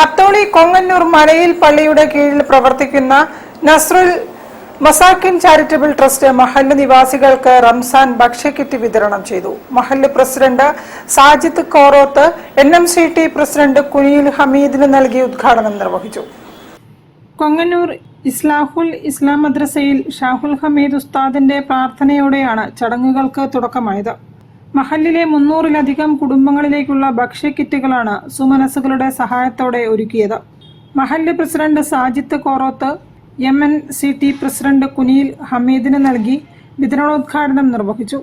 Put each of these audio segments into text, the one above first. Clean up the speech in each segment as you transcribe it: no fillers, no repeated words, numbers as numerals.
അത്തോളി കൊങ്ങന്നൂർ മലയിൽ പള്ളിയുടെ കീഴിൽ പ്രവർത്തിക്കുന്ന നസ്രുൽ മസാക്കിൻ ചാരിറ്റബിൾ ട്രസ്റ്റ് മഹല്ല് നിവാസികൾക്ക് റംസാൻ ഭക്ഷ്യക്കിറ്റ് വിതരണം ചെയ്തു. മഹല്ല് president Sajid Koroth NMCT president Kuniyil ഹമീദിന് നൽകി ഉദ്ഘാടനം നിർവഹിച്ചു. കൊങ്ങന്നൂർ ഇസ്ലാഹുൽ ഇസ്ലാം മദ്രസയിൽ ഷാഹുൽ ഹമീദ് ഉസ്താദിന്റെ പ്രാർത്ഥനയോടെയാണ് ചടങ്ങുകൾക്ക് തുടക്കമായത്. മഹല്ലിലെ 300-ലധികം കുടുംബങ്ങളിലേക്കുള്ള ഭക്ഷ്യക്കിറ്റുകളാണ് സുമനസുകളുടെ സഹായത്തോടെ ഒരുക്കിയത്. മഹല്ല് president Sajid Koroth MNCT president Kuniyil ഹമീദിന് നൽകി വിതരണോദ്ഘാടനം നിർവഹിച്ചു.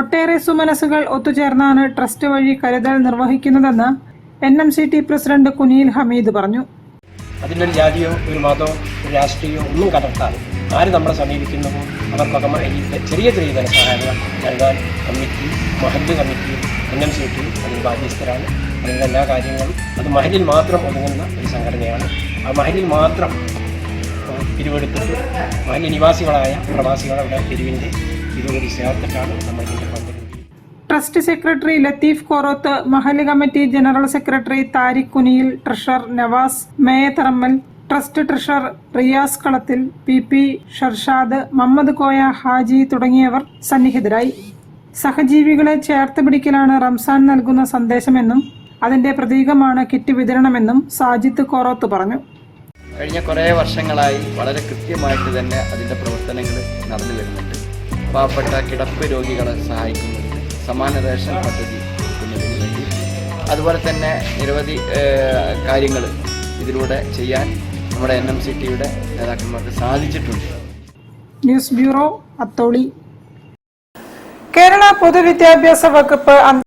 ഒട്ടേറെ സുമനസുകൾ ഒത്തുചേർന്നാണ് ട്രസ്റ്റ് വഴി കരുതൽ നിർവഹിക്കുന്നതെന്ന് NMCT പ്രസിഡന്റ് കുനിയിൽ ഹമീദ് പറഞ്ഞു. അതിലൊരു ജാതിയോ ഒരു മതമോ ഒരു രാഷ്ട്രീയമോ ഒന്നും കലർത്താതെ ആര് നമ്മളെ സമീപിക്കുന്നതോ അവർക്കൊക്കെ ചെറിയ ധനസഹായങ്ങൾ നൽകാൻ കമ്മിറ്റി, മഹല്ല് കമ്മിറ്റി, NMCT അതിന് ബാധ്യസ്ഥരാണ്. അതിൻ്റെ എല്ലാ കാര്യങ്ങളും അത് മഹലിൽ മാത്രം ഒതുങ്ങുന്ന ഒരു സംഘടനയാണ്. ആ മഹലിൽ മാത്രം പിരിവെടുത്തിട്ട് മഹല്ല് നിവാസികളായ പ്രവാസികളുടെ പിരിവിൻ്റെ ഇതുകൂടി ചേർത്തിട്ടാണ് നമ്മൾ ഇതിൻ്റെ പങ്കെടുക്കുന്നത്. ട്രസ്റ്റ് സെക്രട്ടറി ലത്തീഫ് കോറോത്ത്, മഹല്ല് committee general secretary Thariq Kuniyil, treasurer Navas Meyatharammal, trust treasurer Riyas Kalathil, PP Sharshad, Muhammad Koya Haji തുടങ്ങിയവർ സന്നിഹിതരായി. സഹജീവികളെ ചേർത്ത് പിടിക്കലാണ് റംസാൻ നൽകുന്ന സന്ദേശമെന്നും അതിന്റെ പ്രതീകമാണ് കിറ്റ് വിതരണമെന്നും സാജിദ് കോറോത്ത് പറഞ്ഞു. കഴിഞ്ഞ കുറേ വർഷങ്ങളായി വളരെ കൃത്യമായിട്ട് തന്നെ അതിൻ്റെ പ്രവർത്തനങ്ങൾ നടന്നു വരുന്നുണ്ട്. പാവപ്പെട്ട കിടപ്പ് രോഗികളെ സഹായിക്കുന്നുണ്ട്, സമാന റേഷൻ പദ്ധതി കൊടുക്കുന്നതിന് വേണ്ടി. അതുപോലെ തന്നെ നിരവധി കാര്യങ്ങൾ ഇതിലൂടെ ചെയ്യാൻ നമ്മുടെ NMCTയുടെ നേതാക്കന്മാർക്ക് സാധിച്ചിട്ടുണ്ട്. News bureau, Atholi. കേരള പൊതുവിദ്യാഭ്യാസ വകുപ്പ്